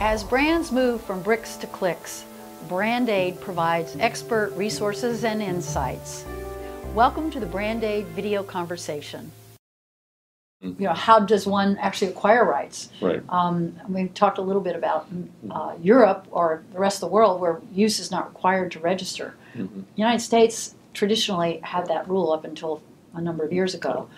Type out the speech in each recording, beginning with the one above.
As brands move from bricks to clicks, Brand Aid provides expert resources and insights. Welcome to the Brand Aid video conversation. You know, how does one actually acquire rights? Right. We talked a little bit about Europe or the rest of the world where use is not required to register. The United States traditionally had that rule up until a number of years ago.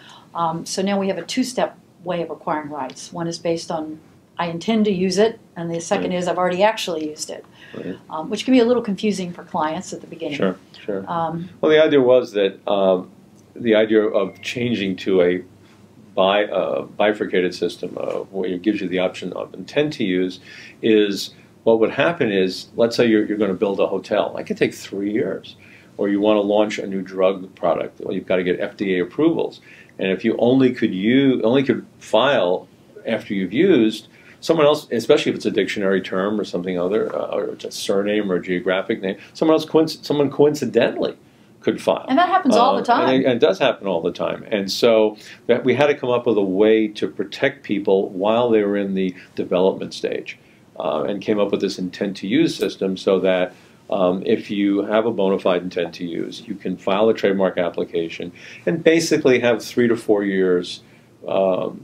So now we have a two-step way of acquiring rights. One is based on I intend to use it, and the second is I've already actually used it, which can be a little confusing for clients at the beginning. Sure, sure. Well, the idea was that the idea of changing to a bifurcated system where it gives you the option of intent to use is what would happen is, let's say you're going to build a hotel. That could take 3 years. Or you want to launch a new drug product. Well, you've got to get FDA approvals. And if you only could file after you've used, someone else, especially if it's a dictionary term or something other, or it's a surname or a geographic name, someone coincidentally could file. And that happens all the time. And it does happen all the time. And so we had to come up with a way to protect people while they were in the development stage, and came up with this intent to use system so that if you have a bona fide intent to use, you can file a trademark application and basically have 3 to 4 years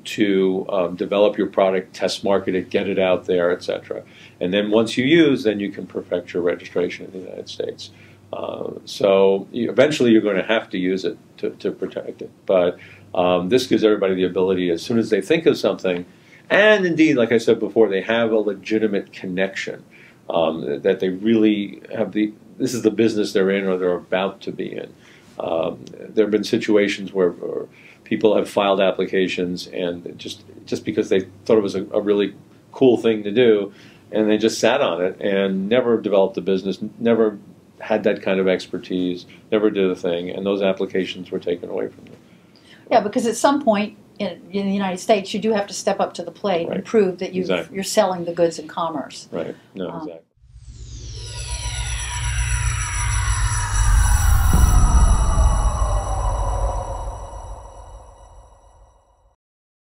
to develop your product, test market it, get it out there, etc. And then once you use, then you can perfect your registration in the United States. So eventually you're going to have to use it to protect it. But this gives everybody the ability, as soon as they think of something, and indeed, like I said before, they have a legitimate connection, that they really have this is the business they're in or they're about to be in. There have been situations where people have filed applications and just because they thought it was a really cool thing to do, and they just sat on it and never developed a business, never had that kind of expertise, never did a thing, and those applications were taken away from them. Yeah, because at some point in the United States, you do have to step up to the plate and prove that you're selling the goods in commerce. Right. No, exactly.